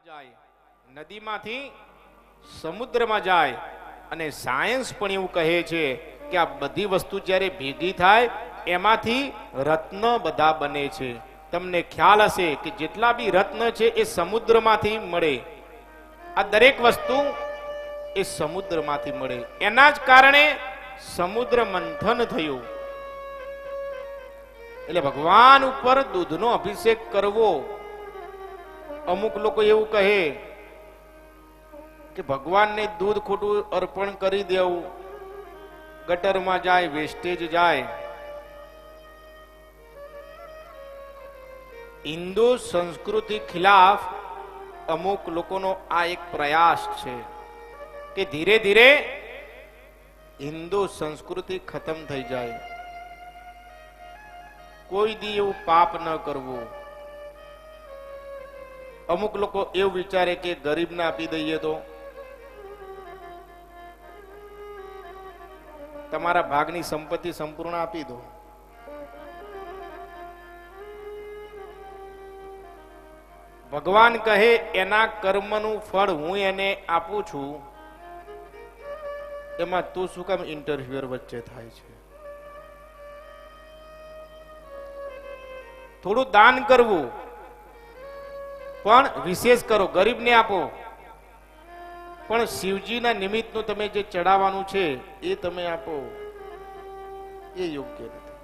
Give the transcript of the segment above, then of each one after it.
જાય, નદીમાંથી સમુદ્રમાં જાય, અને સાયન્સ પણ એવું કહે છે કે આ બધી વસ્તુ જ્યારે ભેગી થાય એમાંથી રત્ન બધા બને છે. તમને ખ્યાલ હશે કે જેટલા બી રત્ન છે એ સમુદ્રમાંથી મળે. આ દરેક વસ્તુ એ સમુદ્રમાંથી મળે. એના જ કારણે સમુદ્ર મંથન થયું. એટલે ભગવાન ઉપર દૂધનો અભિષેક કરવો. અમુક લોકો એવું કહે કે ભગવાનને દૂધ ખોટું અર્પણ કરી દેવું, ગટરમાં જાય, વેસ્ટેજ જાય. હિન્દુ સંસ્કૃતિ ખિલાફ અમુક લોકોનો આ એક પ્રયાસ છે કે ધીરે ધીરે હિન્દુ સંસ્કૃતિ ખતમ થઈ જાય. કોઈ દી એવું પાપ ન કરવું. અમુક લોકો એવું વિચારે કે ગરીબને આપી દઈએ તો તમારા ભાગની સંપત્તિ સંપૂર્ણ આપી દો. ભગવાન કહે એના કર્મનું ફળ હું એને આપું છું, એમાં તું શું કામ ઇન્ટરફિયર વચ્ચે થાય છે? થોડું દાન કરવું, પણ વિશેષ કરો, ગરીબને આપો, પણ શિવજીના નિમિત્તનું તમે જે ચડાવવાનું છે એ તમે આપો. એ યોગ્ય નથી.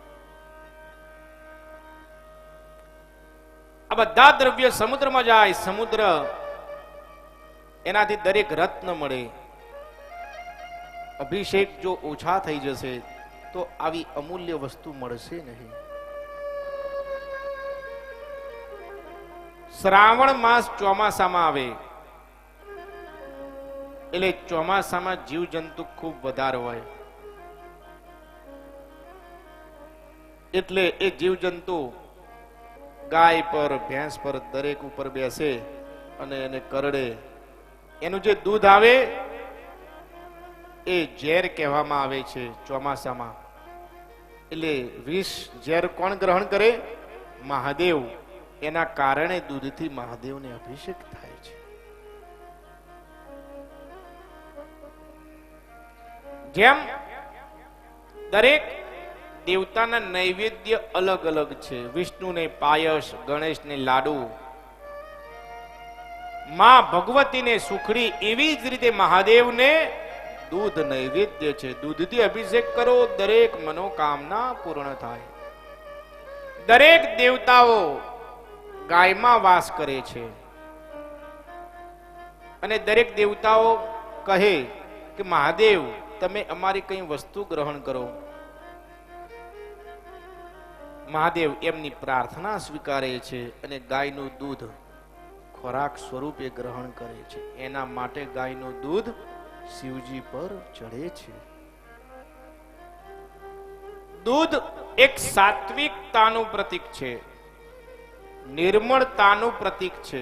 આ બધા દ્રવ્ય સમુદ્રમાં જાય, સમુદ્ર એનાથી દરેક રત્ન મળે. અભિષેક જો ઓછા થઈ જશે તો આવી અમૂલ્ય વસ્તુ મળશે નહીં. શ્રાવણ માસ ચોમાસામાં આવે એટલે ચોમાસામાં જીવજંતુ ખૂબ વધારે હોય. એટલે એ જીવજંતુ ગાય પર, ભેંસ પર, દરેક ઉપર બેસે અને એને કરડે. એનું જે દૂધ આવે એ ઝેર કહેવામાં આવે છે ચોમાસામાં. એટલે વિષ ઝેર કોણ ગ્રહણ કરે? મહાદેવ. એના કારણે દૂધથી મહાદેવને અભિષેક થાય છે. જેમ દરેક દેવતાના નૈવેદ્ય અલગ અલગ છે. વિષ્ણુને પાયસ, ગણેશને લાડુ, માં ભગવતીને સુખડી, એવી જ રીતે મહાદેવને દૂધ નૈવેદ્ય છે. દૂધથી અભિષેક કરો, દરેક મનોકામના પૂર્ણ થાય. દરેક દેવતાઓ ગાયમાં વાસ કરે છે અને દરેક દેવતાઓ કહે કે મહાદેવ તમે અમારી કઈ વસ્તુ ગ્રહણ કરો. મહાદેવ એમની પ્રાર્થના સ્વીકારે છે અને ગાયનું દૂધ ખોરાક સ્વરૂપે ગ્રહણ કરે છે. એના માટે ગાયનું દૂધ શિવજી પર ચડે છે. દૂધ એક સાત્વિકતાનું પ્રતીક છે, નિર્મળતાનું પ્રતીક છે.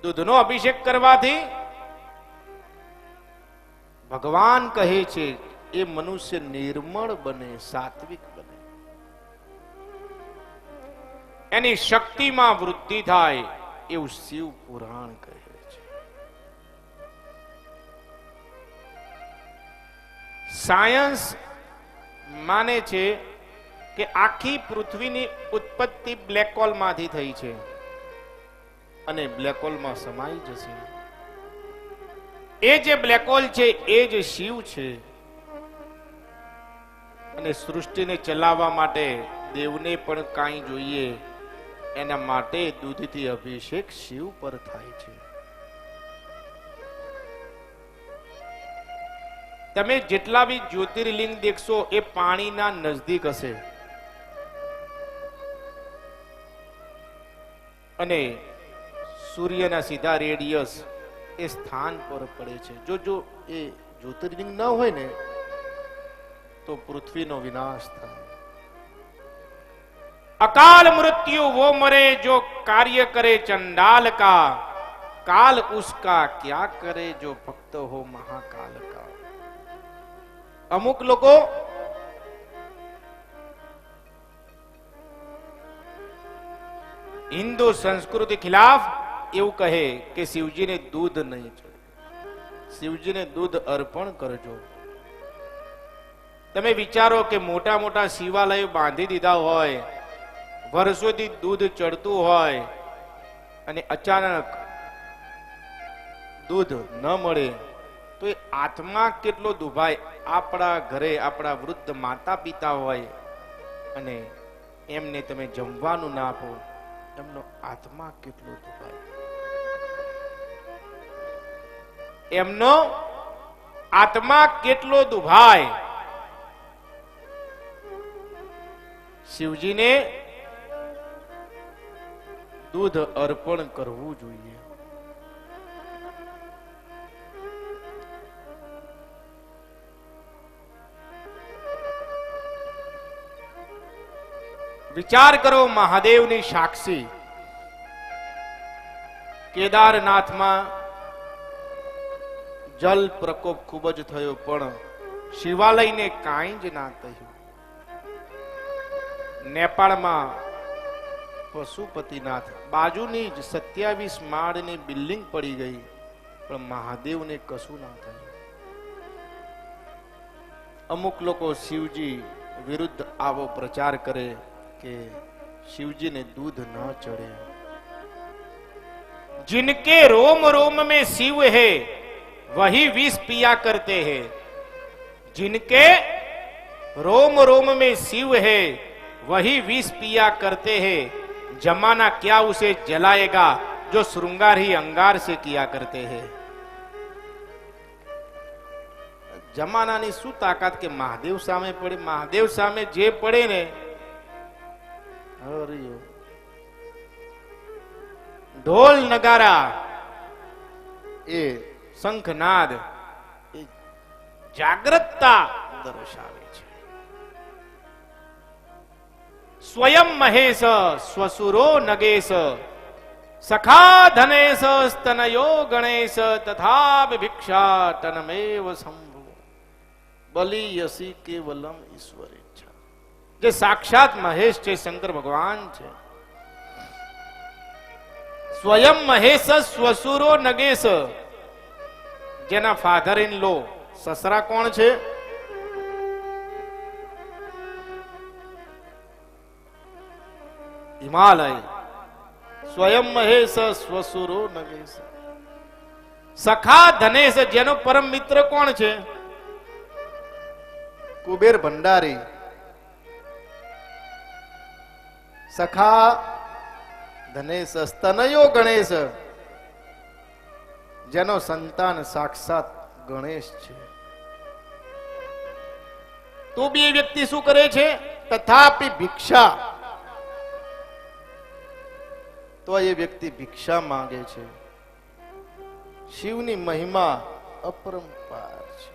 દૂધનો અભિષેક કરવાથી ભગવાન કહે છે એ મનુષ્ય નિર્મળ બને, સાત્વિક બને, એની શક્તિમાં વૃદ્ધિ થાય, એવું શિવ પુરાણ કહે છે. સાયન્સ માને છે કે આખી પૃથ્વીની ઉત્પત્તિ બ્લેક હોલ માંથી થઈ છે અને બ્લેક હોલમાં સમાઈ જશે. એ જે બ્લેક હોલ છે એ જ શિવ છે. અને સૃષ્ટિને ચલાવવા માટે દેવને પણ કાંઈ જોઈએ, એના માટે દૂધથી અભિષેક શિવ પર થાય છે. તમે જેટલા બી જ્યોતિર્લિંગ દેખશો એ પાણીના નજદીક હશે અને સૂર્યના સીધા રેડિયસ એ સ્થાન પર પડે છે. જો એ જ્યોતિર્લિંગ ન હોય ને તો પૃથ્વીનો વિનાશ થાય. અકાલ મૃત્યુ वो मरे जो कार्य करे चंडाल का, काल उसका क्या करे जो भक्त हो महाकाल का. અમુક લોકો હિન્દુ સંસ્કૃતિ ખિલાફ એવું કહે કે શિવજીને દૂધ નહીં ચડે, શિવજીને દૂધ અર્પણ કરજો. તમે વિચારો કે મોટા મોટા શિવાલયો બાંધી દીધા હોય, વર્ષોથી દૂધ ચડતું હોય અને અચાનક દૂધ ન મળે તો એ આત્મા કેટલો દુભાય. આપણા ઘરે આપણા વૃદ્ધ માતા પિતા હોય અને એમને તમે જમવાનું ના આપો, એમનો આત્મા કેટલો દુભાય. એમનો આત્મા કેટલો દુભાય. શિવજીને દૂધ અર્પણ કરવું જોઈએ. વિચાર કરો, મહાદેવની સાક્ષી કેદારનાથમાં જલ પ્રકોપ ખૂબ જ થયો, પણ શિવાલયને કાંઈ જ ના થયું. નેપાળમાં પશુપતિનાથ બાજુની જ 27 માળની બિલ્ડિંગ પડી ગઈ, પણ મહાદેવને કશું ના થયું. અમુક લોકો શિવજી વિરુદ્ધ આવો પ્રચાર કરે કે शिवजी ने दूध न चढ़े। जिनके रोम रोम में शिव है वही विष पिया करते हैं। जिनके रोम रोम में शिव है वही विष पिया करते हैं। जमाना क्या उसे जलाएगा जो श्रृंगार ही अंगार से किया करते हैं। जमानानी શું તાકાત કે મહાદેવ સામે પડે। મહાદેવ સામે જે પડે ને હરિયો ઢોલ નગારા એ શંખનાદ એ જાગૃતતા દર્શાવે છે। स्वयं महेश स्वसुरो नगेश सखा धनेश स्तनयो गणेश तथा भिक्षाटनमेव संभव बलियसी केवलम ईश्वर इच्छा। जे साक्षात महेश छे शंकर भगवान छे। स्वयं महेश स्वसुरो नगेश जेना फाधर इन लो ससरा कोण छे? हिमालय। स्वयं महेश स्वसुरो नगेश। सखा धनेश जेनो परम मित्र कोण छे? कुबेर भंडारी। सखा धनेश स्तनयो गणेश जेनो संतान साक्षात गणेश छे। तो भी व्यक्ति शू करे छे? तथापि भिक्षा, तो ये व्यक्ति भिक्षा मांगे छे। शिवनी महिमा अपरंपार छे।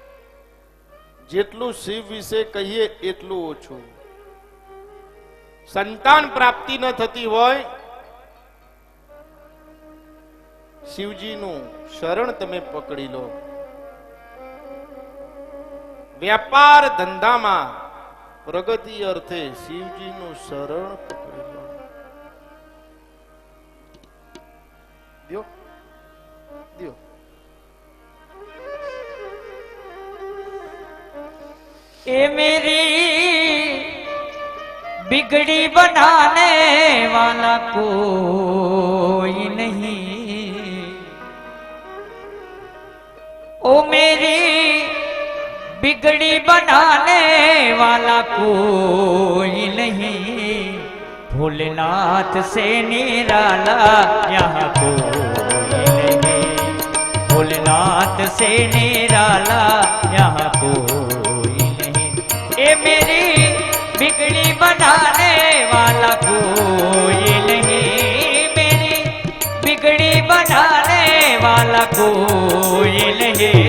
जेटलू शिव विશે कहिए એટલું ઓછું। संतान प्राप्ति न थती होय शिवजी नु शरण तमे पकड़ी लो। व्यापार धंधा में प्रगति अर्थे शिवजी नु शरण पकड़ी लो। दियो दियो। ए मेरी बिगड़ी बनाने वाला कोई नहीं। ओ मेरी बिगड़ी बनाने वाला कोई नहीं। भोलेनाथ से निराला यहाँ कोई नहीं। भोलेनाथ से निराला यहाँ कोई नहीं। ए मेरी बिगड़ी बनाने वाला कोई नहीं। मेरी बिगड़ी बनाने वाला कोई नहीं।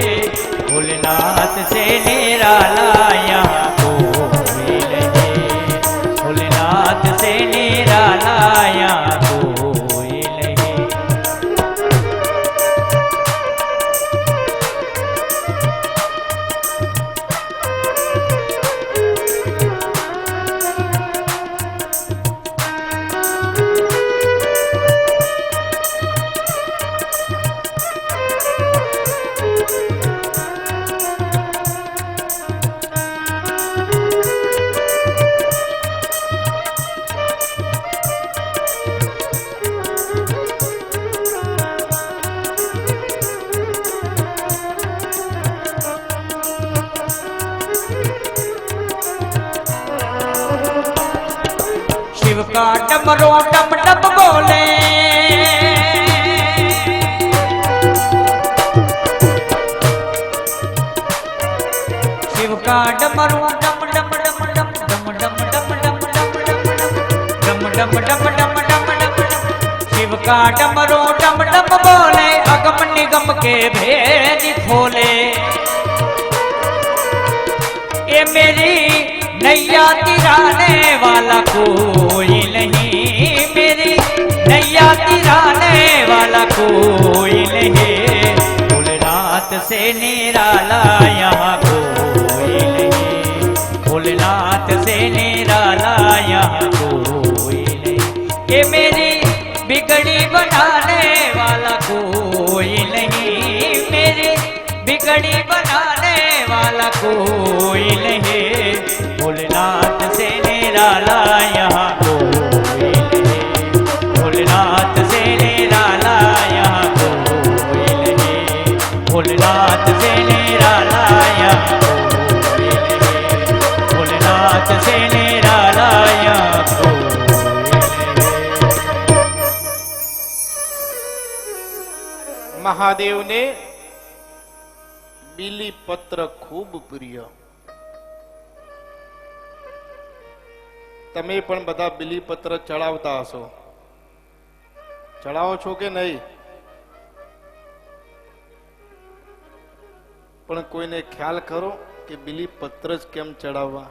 भोलेनाथ से निराला यहाँ कोई नहीं। भोलेनाथ से निराला यहाँ कोई नहीं। डमरो डम डम बोले शिव का डमरू डम डम डम डम डम डम डम डम डम डम डम डम डम डम डम शिव का डमरू डम डम बोले अगम निगम के भेद खोले ये मेरी नैया तिराने वाला कोई नहीं मेरी नैया तिराने वाला कोई नहीं भोलेनाथ से निराला यहाँ कोई नहीं भोलेनाथ से निराला यहाँ कोई नहीं ये मेरी बिगड़ी बनाने वाला कोई नहीं मेरी बिगड़ी बनाने वाला कोई नहीं भोलेनाथ से निराला यहाँ कोई नहीं भोलेनाथ से निराला यहाँ कोई नहीं भोलेनाथ से निराला यहाँ कोई नहीं भोलेनाथ से निराला यहाँ कोई नहीं महादेव ने બીલી પત્ર ખૂબ પ્રિય. તમે પણ બધા બીલી પત્ર ચડાવતા હશો, ચડાવો છો કે નહીં? પણ કોઈને ખ્યાલ ખરો કે બીલી પત્ર જ કેમ ચડાવવા?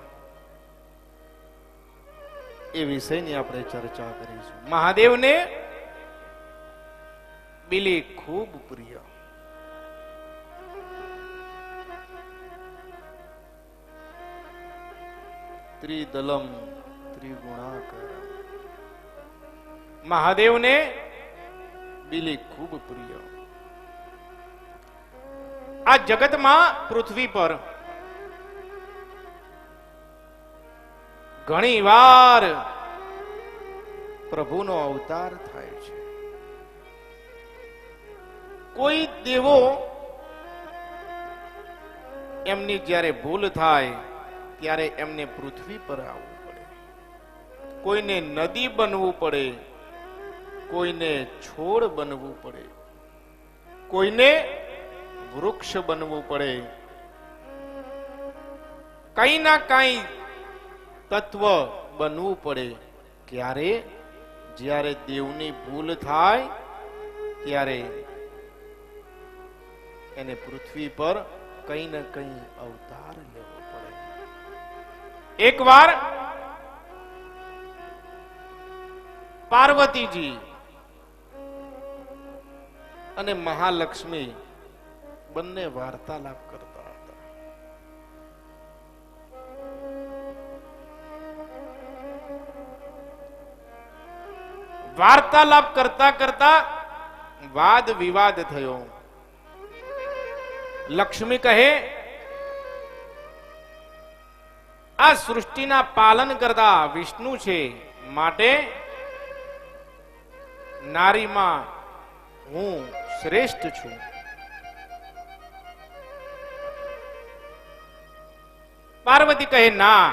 એ વિષયની આપણે ચર્ચા કરીશું. મહાદેવને બીલી ખૂબ પ્રિય. ત્રિદલમ ત્રિગુણાકર. મહાદેવને બીલી ખૂબ પ્રિય. આ જગતમાં પૃથ્વી પર ઘણી વાર પ્રભુનો અવતાર થાય છે. કોઈ દેવો એમની જ્યારે ભૂલ થાય ત્યારે એમને પૃથ્વી પર આવવું પડે. કોઈને નદી બનવું પડે, કોઈને છોડ બનવું પડે, કોઈને વૃક્ષ બનવું પડે. કઈ ના કઈ તત્વ બનવું પડે. ક્યારે? જ્યારે દેવની ભૂલ થાય ત્યારે એને પૃથ્વી પર કઈ ને કઈ અવતાર લેવો પડે. એક વાર પાર્વતીજી અને મહાલક્ષ્મી બંને વાર્તાલાપ કરતા હતા. વાર્તાલાપ કરતા કરતા વાદ વિવાદ થયો. લક્ષ્મી કહે, આ સૃષ્ટિના પાલન કરતા વિષ્ણુ છે, માટે નારીમાં હું શ્રેષ્ઠ છું. પાર્વતી કહે, ના,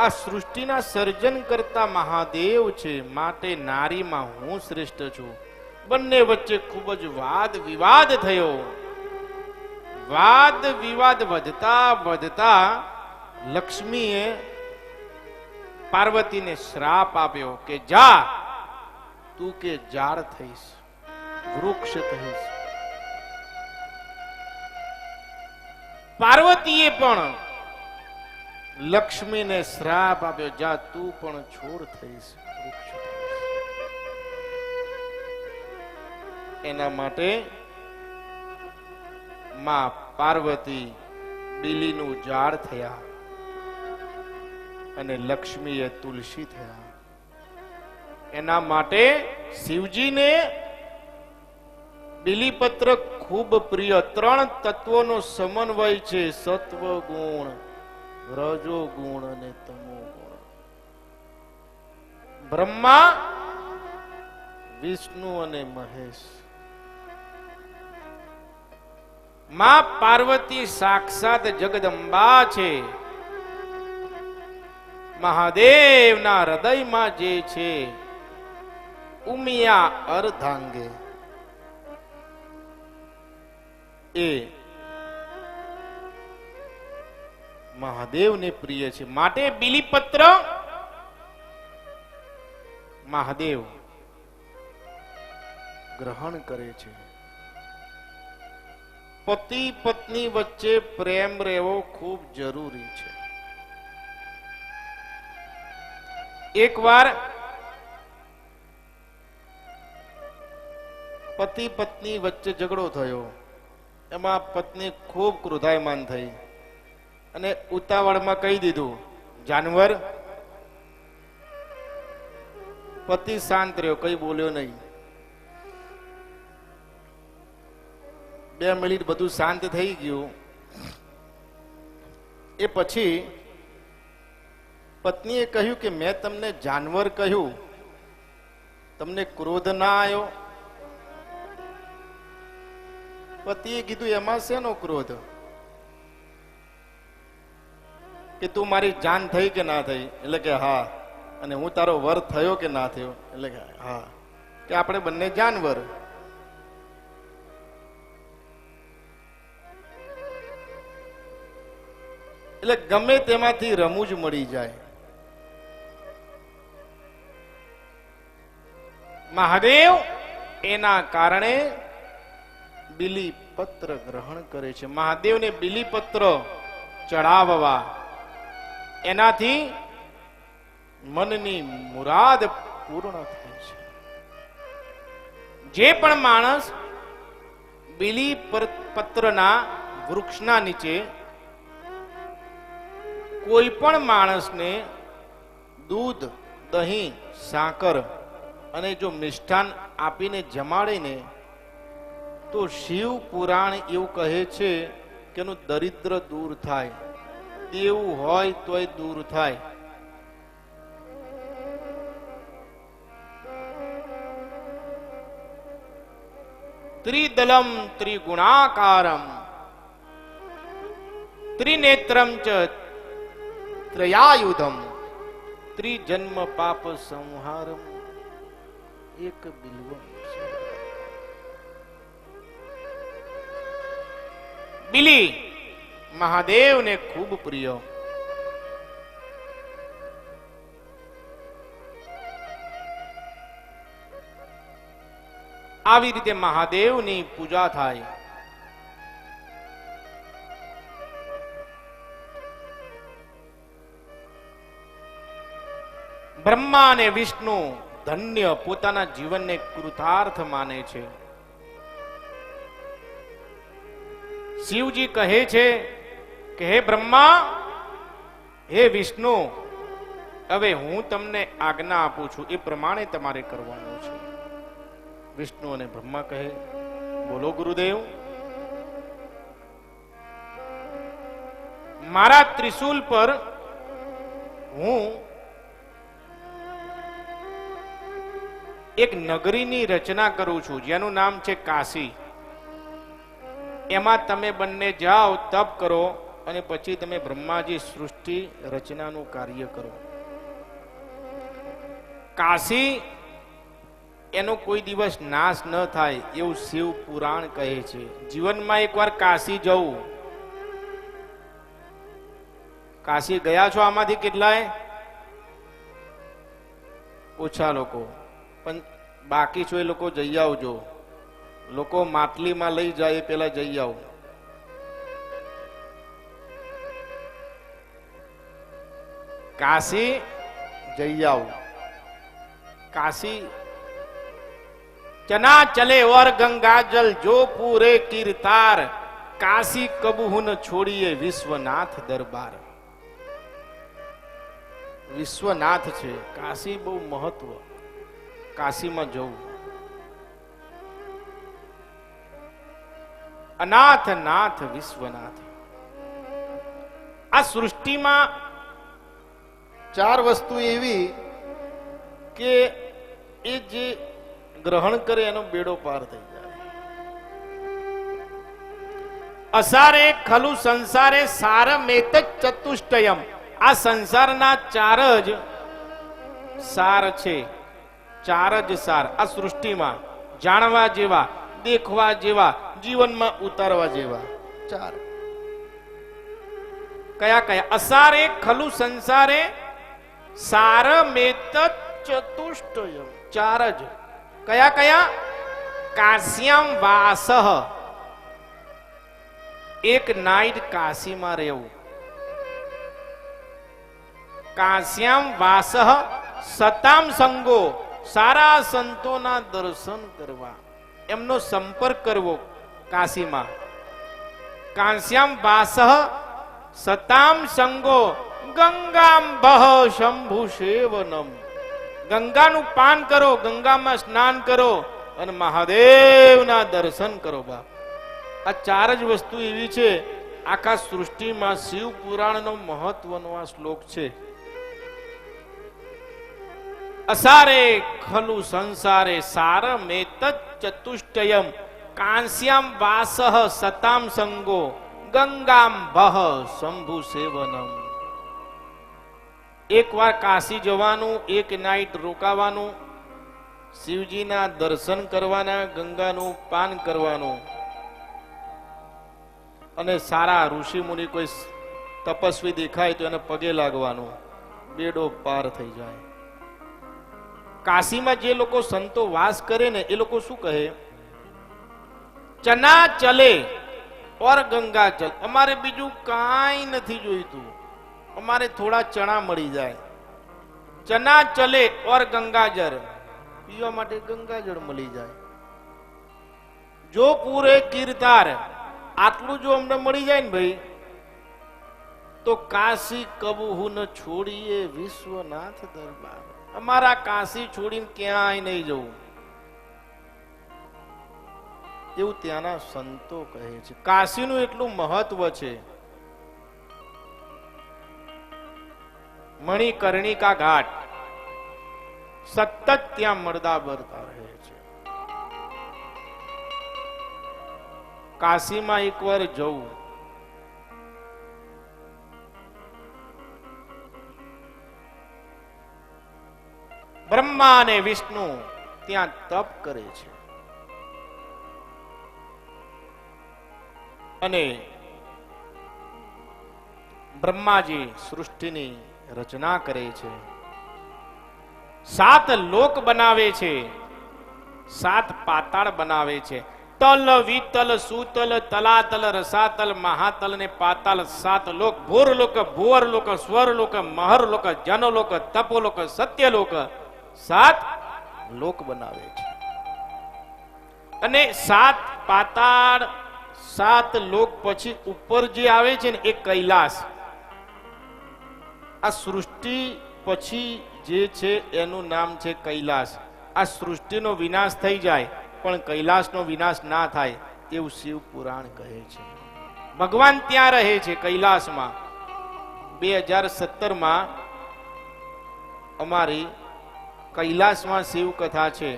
આ સૃષ્ટિના સર્જન કરતા મહાદેવ છે, માટે નારીમાં હું શ્રેષ્ઠ છું. બંને વચ્ચે ખૂબ જ વાદ વિવાદ થયો. વાદ વિવાદ વધતા વધતા લક્ષ્મીએ પાર્વતીને શ્રાપ આપ્યો કે જા, તું કે ઝાડ થઈશ, વૃક્ષ થઈશ. પાર્વતીએ પણ લક્ષ્મીને શ્રાપ આપ્યો, જા, તું પણ છોડ થઈશ, વૃક્ષ થઈશ. એના માટે માં પાર્વતી બીલીનું ઝાડ થયા અને લક્ષ્મીએ તુલસી થયા. એના માટે શિવજીને બીલીપત્ર ખૂબ પ્રિય. ત્રણ તત્વોનો સમન્વય છે: સત્વ ગુણ, રજો ગુણ અને તમો ગુણ. બ્રહ્મા, વિષ્ણુ અને મહેશ. માં પાર્વતી સાક્ષાત જગદંબા છે મહાદેવના હૃદયમાં જે છે ઉમિયા અર્ધાંગે એ મહાદેવને પ્રિય છે. માટે બિલીપત્ર મહાદેવ ગ્રહણ કરે છે. પતિ પત્ની વચ્ચે પ્રેમ રહેવો ખૂબ જરૂરી છે. એકવાર પતિ પત્ની વચ્ચે ઝઘડો થયો. એમાં પત્ની ખૂબ ક્રોધાયમાન થઈ અને ઉતાવળમાં કહી દીધું, જાનવર. પતિ શાંત રહ્યો, કઈ બોલ્યો નહીં. 2 મિનિટ બધું શાંત થઈ ગયું. એ પછી પત્નીએ કહ્યું કે મેં તમને જાનવર કહ્યું, તમને ક્રોધ ના આવ્યો? પતિએ કીધું, એમાં શેનો ક્રોધ? કે તું મારી જાન થઈ કે ના થઈ? એટલે કે હા. અને હું તારો વર થયો કે ના થયો? એટલે કે હા. કે આપણે બંને જાનવર. એટલે ગમે તેમાંથી રમૂજ મળી જાય. મહાદેવ એના કારણે બિલીપત્ર ગ્રહણ કરે છે. મહાદેવને બિલીપત્ર ચડાવવા એનાથી મનની મુરાદ પૂર્ણ થાય છે. જે પણ માણસ બિલીપત્રના વૃક્ષના નીચે કોઈ પણ માણસને દૂધ, દહીં, સાકર અને જો મિષ્ટાન આપીને જમાડે ને તો શિવ પુરાણ એવું કહે છે કે એનું દરિદ્ર દૂર થાય. તેવું હોય તોય દૂર થાય. ત્રિદલમ ત્રિગુણાકારમ ત્રિનેત્રમ ચ ત્રયાયુધમ ત્રિજન્મ પાપ સંહારમ એક બિલ્વમ. બિલી મહાદેવને ખૂબ પ્રિય. આવી રીતે મહાદેવની પૂજા થાય. બ્રહ્મા અને વિષ્ણુ ધન્ય પોતાના જીવનને કૃતાર્થ માને છે. શિવજી કહે છે કે હે બ્રહ્મા, હે વિષ્ણુ, હવે હું તમને આજ્ઞા આપું છું, એ પ્રમાણે તમારે કરવાનું છે. વિષ્ણુ અને બ્રહ્મા કહે, બોલો ગુરુદેવ. મારા ત્રિશૂલ પર હું એક નગરીની રચના કરું છું જેનું નામ છે કાશી. એમાં તમે બંને જાઓ, તપ કરો અને પછી તમે બ્રહ્માજી સૃષ્ટિ રચનાનું કાર્ય કરો. કાશી એનો કોઈ દિવસ નાશ ન થાય એવું શિવ પુરાણ કહે છે. જીવનમાં એકવાર કાશી જવું. કાશી ગયા છો આમાંથી કેટલાય? ઓછા લોકો, પણ બાકી છો એ લોકો જઈ આવજો. લોકો માટલીમાં લઈ જાય એ પેલા જઈ આવો. કાશી જઈ આવો. કાશી चना चले और गंगा जल जो पूरे कीर्तार काशी कबहू न छोड़िए विश्वनाथ दरबार. વિશ્વનાથ છે. કાશી બહુ મહત્વ. કાશીમાં જવું. અનાથ નાથ વિશ્વનાથ. આ સૃષ્ટિમાં 4 વસ્તુ એવી કે એ જે ગ્રહણ કરે એનો બેડો પાર થઈ જાય. અસારે ખલુ સંસારે સારમેત ચતુષ્ટયમ આ સંસારના ચાર જ સાર છે, ચાર જ સાર આ સૃષ્ટિમાં જાણવા જેવા, દેખવા જેવા, જીવનમાં ઉતારવા જેવા ચાર. કયા કયા? અસારે ખલુ સંસારે સારમેત ચતુષ્ટયમ, ચાર જ. કયા કયા? કાશ્યામ વાસઃ, એક નાઈટ કાશીમાં રહેવું. કાશ્યામ વાસઃ સતામ સંગો, સારા સંતોના દર્શન કરવા, એમનો સંપર્ક કરવો કાશીમાં. કાશ્યામ વાસઃ સતામ સંગો ગંગામ બહ શંભુ સેવનમ, ગંગાનું પાન કરો, ગંગામાં સ્નાન કરો અને મહાદેવના દર્શન કરો. બાપ, આ ચાર જ વસ્તુ એવી છે આખા સૃષ્ટિમાં. શિવ પુરાણનો મહત્વનો આ શ્લોક છે. અસારે ખલુ સંસારે સારમેત ચતુષ્ટયમ કાંસ્યામ વાસઃ સતામ સંગો ગંગામ બહ શંભુ સેવનમ. એકવાર કાશી જવાનું, એક નાઈટ રોકાવાનું, શિવજીના દર્શન કરવાના, ગંગાનું પાન કરવાનું અને સારા ઋષિ મુનિ કોઈ તપસ્વી દેખાય તો એને પગે લાગવાનું, બેડો પાર થઈ જાય. કાશીમાં જે લોકો સંતો વાસ કરે ને એ લોકો શું કહે? ચના ચલે ઓર ગંગા ચલ. અમારે બીજું કાંઈ નથી જોઈતું, અમારે થોડા ચણા મળી જાય. ચના ચલે ઓર ગંગાજળ, પીવા માટે ગંગાજળ મળી જાય. જો પૂરે કીર્તાર, આટલું જો અમને મળી જાય ને ભાઈ, તો કાશી કબહુ ન છોડીએ વિશ્વનાથ દરબાર. અમારા કાશી છોડીને ક્યાંય નહીં જવું, એવું ત્યાંના સંતો કહે છે. કાશીનું એટલું મહત્વ છે. મણિકર્ણિકા ઘાટ સતત ત્યાં મળદા બરતા રહે છે. કાશીમાં એકવાર જવું. બ્રહ્મા અને વિષ્ણુ ત્યાં તપ કરે છે અને બ્રહ્માજી સૃષ્ટિની રચના કરે છે. 7 લોક બનાવે છે, 7 પાતાળ બનાવે છે. તલ, વિતલ, સુતલ, તલાતલ, રસાતલ, મહાતલ ને પાતાલ. 7 લોક. ભૂરલોક, ભુવરલોક, સ્વરલોક, મહરલોક, જનલોક, તપોલોક, સત્યલોક. 7 લોક બનાવે છે. અને 7 પાતાળ, 7 લોક પછી ઉપર જે આવે છે ને એ કૈલાસ. આ સૃષ્ટિ પછી જે છે એનું નામ છે કૈલાસ. આ સૃષ્ટિનો વિનાશ થઈ જાય પણ કૈલાસનો વિનાશ ના થાય એવું શિવ પુરાણ કહે છે. ભગવાન ત્યાં રહે છે કૈલાસમાં. 2017માં અમારી કૈલાસમાં શિવ કથા છે.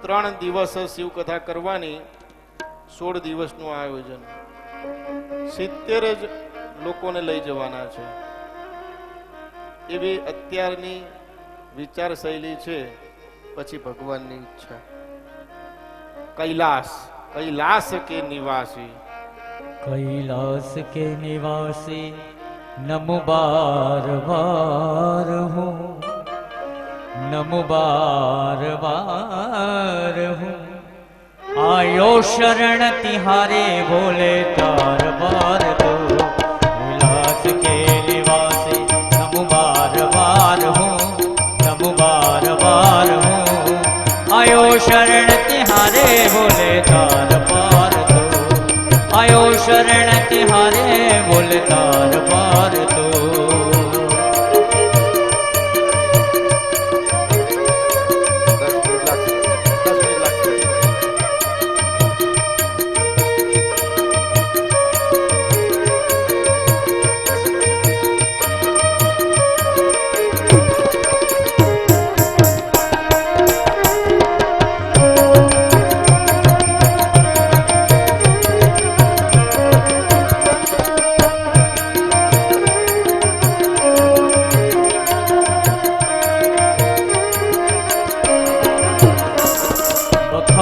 3 દિવસ શિવ કથા કરવાની, 16 દિવસનું આયોજન. 70 જ લોકોને લઈ જવાના છે. એવી અત્યારની વિચાર શૈલી છે. પછી ભગવાનની ઈચ્છા. કૈલાસ, કૈલાસ કે નિવાસી, कैलास के निवासी नमो बार बार हूँ, नमो बार बार हूँ. आयो शरण तिहारे बोले तार बार दो. कैलास के निवासी नमो बार बार हूँ, नमो बार बार हूँ. आयो शरण तिहारे बोले तार पार दो. आयो शरण तिहारे बोले तार पार दो. 10 મિનિટ લાગશે.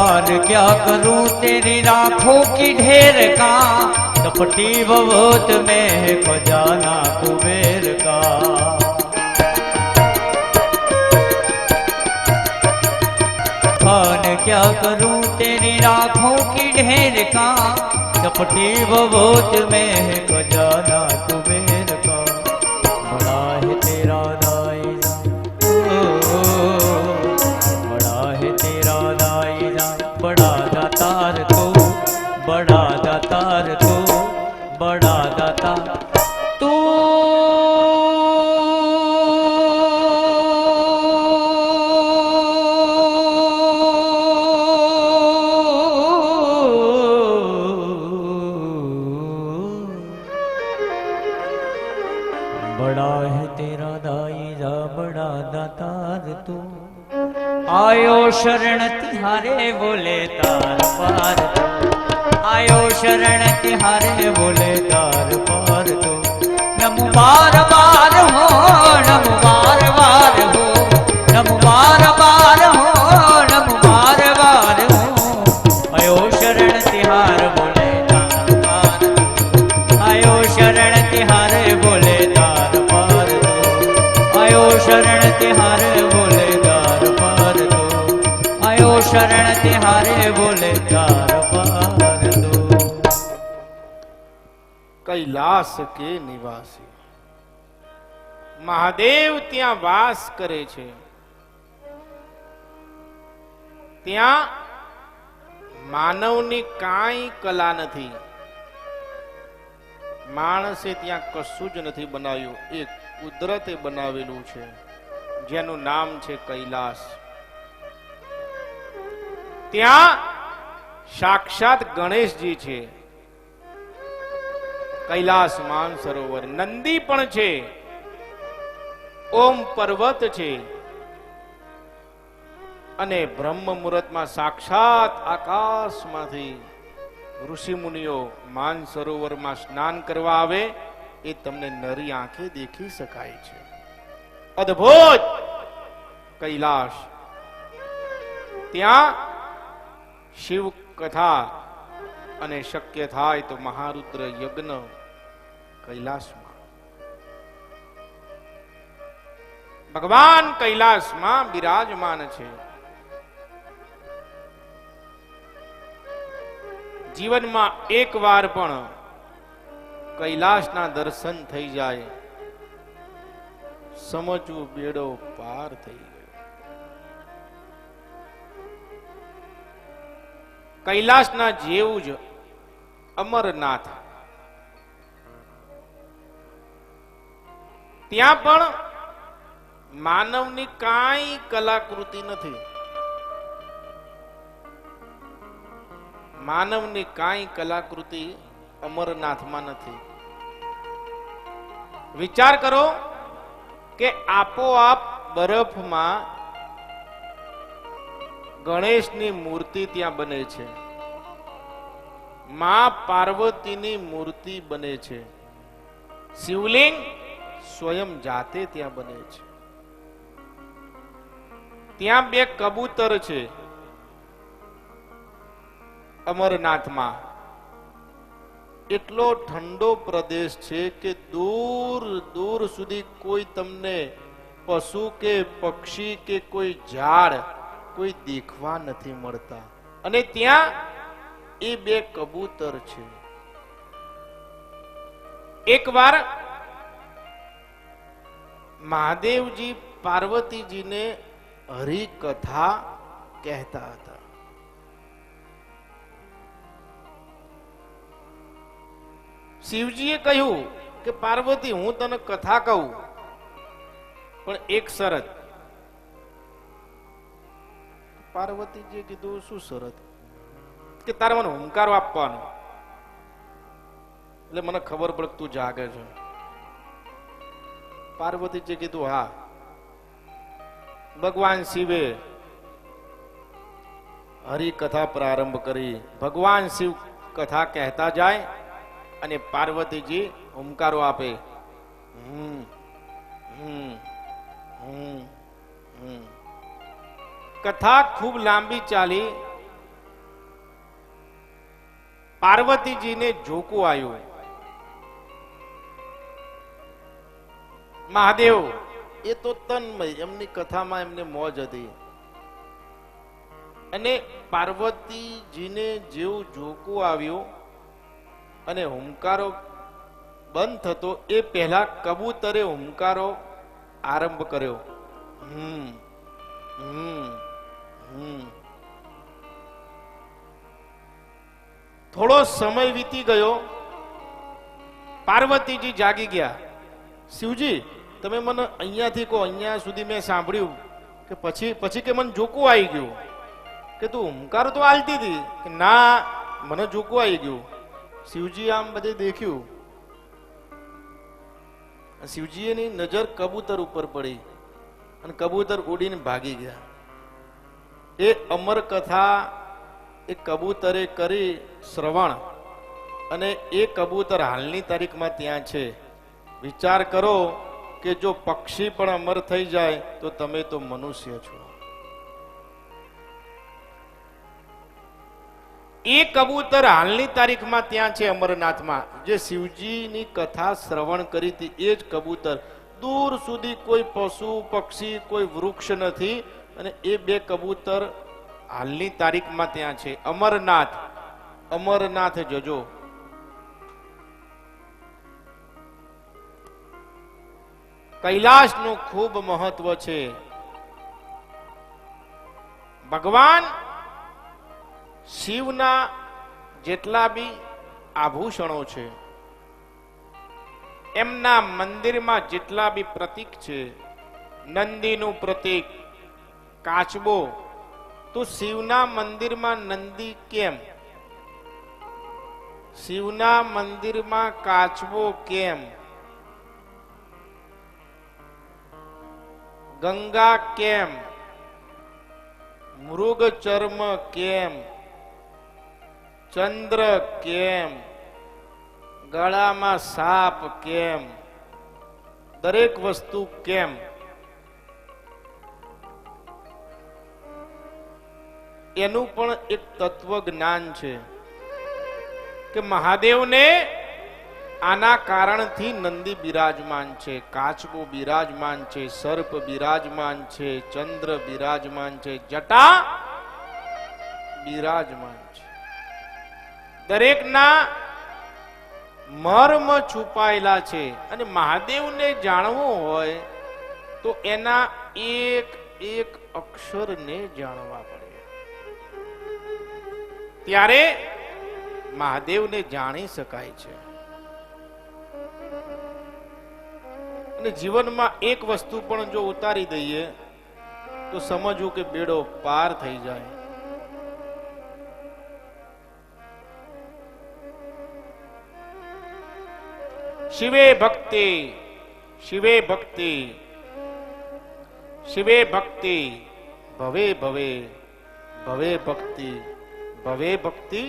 हाल क्या करूं तेरी राखों की ढेर का, कपटी भवोत में है खजाना कुबेर का। हाल क्या करूं तेरी राखों की ढेर का, कपटी भवोत में है खजाना कुबेर का। बड़ा है तेरा दायरा, बड़ा है तेरा दायरा, बड़ा दातार तू, बड़ा दातार तू, बड़ा दाता तू। बड़ा है तेरा दाईजा, बड़ा दातार तू। आयो शरण तिहारे बोले तार पार तू, आयो शरण तिहारे बोले तार पार तू। नमो बार बार हो, नमो बार बार हो, नमो बार बार हो, नमो बार बार हो। आयो शरण तिहार बोले तार पार तू, आयो शरण तिहारे बोले तार पार तू। आयो शरण तिहारे बोले तार पार तू, आयो शरण तिहारे बोले तार पार तू। કૈલાસ કે નિવાસી મહાદેવ ત્યાં વાસ કરે છે. ત્યાં માનવની કાંઈ કલા નથી. માણસે ત્યાં કશું જ નથી બનાવ્યું, એ કુદરતે બનાવેલું છે, જેનું નામ છે કૈલાસ. ત્યાં સાક્ષાત ગણેશજી છે. કૈલાસ માનસરોવર નંદી પણ છે, ઓમ પર્વત છે, અને બ્રહ્મ મુહૂર્તમાં સાક્ષાત આકાશમાંથી ઋષિ મુનિઓ માનસરોવરમાં સ્નાન કરવા આવે, એ તમને નરી આંખે દેખી શકાય છે. અદ્ભુત કૈલાસ. ત્યાં શિવ કથા અને શક્ય થાય તો મહારુદ્ર યજ્ઞ કૈલાસમાં. ભગવાન કૈલાસમાં બિરાજમાન છે. જીવનમાં એક વાર પણ કૈલાસના દર્શન થઈ જાય, સમજવું બેડો પાર થઈ ગયો. કૈલાસના જેવું જ અમરનાથ. ત્યાં પણ માનવની કાંઈ કલાકૃતિ નથી. માનવની કાંઈ કલાકૃતિ અમરનાથમાં નથી. વિચાર કરો કે આપોઆપ બરફમાં ગણેશની મૂર્તિ ત્યાં બને છે, માં પાર્વતીની મૂર્તિ બને છે, શિવલિંગ સ્વયં જાતે ત્યાં બને છે. ત્યાં બે કબૂતર છે અમરનાથમાં. એટલો ઠંડો પ્રદેશ છે કે દૂર દૂર સુધી કોઈ તમને પશુ કે પક્ષી કે કોઈ ઝાડ કોઈ દેખવા નથી મળતા. અને ત્યાં એ બે કબૂતર છે. એકવાર મહાદેવજી પાર્વતીજીને હરિકથા કહેતા હતા. શિવજીએ કહ્યું કે પાર્વતી, હું તને કથા કહું, પણ એક શરત. પાર્વતીજીએ કીધું, શું શરત? કે તારે મને હુંકારો આપવાનો, એટલે મને ખબર પડે તું જાગે છે. પાર્વતીજીએ કીધું, હા. ભગવાન શિવે હરિકથા પ્રારંભ કરી. ભગવાન શિવ કથા કહેતા જાય અને પાર્વતીજી હુંકારો આપે. કથા ખૂબ લાંબી ચાલી પાર્વતીજીને જોકું આવ્યું. મહાદેવ એ તો તન્મય, એમની કથામાં એમને મોજ હતી. અને પાર્વતીજીને જેવું જોકું આવ્યું અને હુંકારો બંધ થતો એ પહેલા કબૂતરે હુંકારો આરંભ કર્યો. થોડો સમય વીતી ગયો. પાર્વતીજી જાગી ગયા. શિવજી, તમે મને અહીંયાથી કહો, અહીંયા સુધી મેં સાંભળ્યું કે પછી કે મને જોકું આવી ગયું, કે તું હુંકાર તો આલતી હતી, કે ના મને જોકું આવી ગયું. શિવજી આમ બધે દેખ્યું. શિવજીની નજર કબૂતર ઉપર પડી અને કબૂતર ઉડીને ભાગી ગયા. એ અમર કથા એ કબૂતરે કરી શ્રવણ, અને એ કબૂતર હાલની તારીખમાં ત્યાં છે. વિચાર કરો કે જો પક્ષી પણ અમર થઈ જાય તો તમે તો મનુષ્ય છો. એ કબૂતર હાલની તારીખમાં ત્યાં છે અમરનાથમાં. જે શિવજીની કથા શ્રવણ કરી હતી એ જ કબૂતર. દૂર સુધી કોઈ પશુ પક્ષી કોઈ વૃક્ષ નથી, અને એ બે કબૂતર હાલની તારીખમાં ત્યાં છે. અમરનાથ, અમરનાથ જજો. કૈલાસનું ખૂબ મહત્વ છે. ભગવાન શિવના જેટલા બી આભૂષણો છે, એમના મંદિરમાં જેટલા બી પ્રતીક છે, નંદીનું પ્રતીક કાચબો, તો શિવના મંદિરમાં નંદી કેમ? શિવના મંદિરમાં કાચબો કેમ? ગંગા કેમ? મૃગ ચર્મ કેમ? ચંદ્ર કેમ? ગળામાં સાપ કેમ? દરેક વસ્તુ કેમ? એનું પણ એક તત્વ જ્ઞાન છે કે મહાદેવને આના કારણથી નંદી બિરાજમાન છે, કાચબો બિરાજમાન છે, સર્પ બિરાજમાન છે, ચંદ્ર બિરાજમાન છે, જટા બિરાજમાન છે. દરેકના મર્મ છુપાયેલા છે. અને મહાદેવને જાણવું હોય તો એના એક એક અક્ષરને જાણવા પડે, ત્યારે મહાદેવને જાણી શકાય છે. અને જીવનમાં એક વસ્તુ પણ જો ઉતારી દઈએ તો સમજવું કે બેડો પાર થઈ જાય. શિવે ભક્તિ, શિવે ભક્તિ, શિવે ભક્તિ, ભવે ભવે, ભવે ભક્તિ, ભવે ભક્તિ,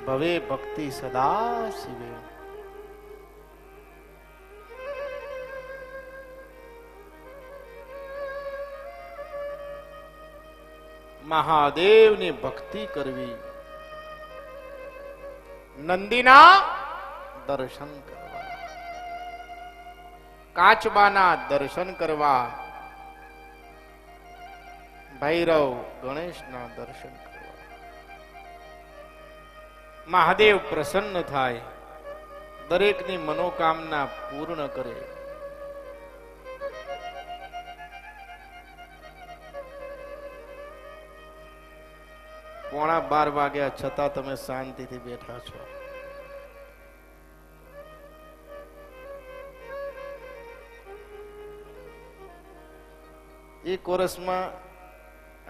ભવે ભક્તિ સદા શિવે. મહાદેવની ભક્તિ કરવી, નંદીના દર્શન કરવા, કાચબાના દર્શન કરવા, ભૈરવ ગણેશના દર્શન કરવા. મહાદેવ પ્રસન્ન થાય, દરેકની મનોકામના પૂર્ણ કરે. પોણા 12 વાગ્યા છતાં તમે શાંતિથી બેઠા છો. એક વર્ષમાં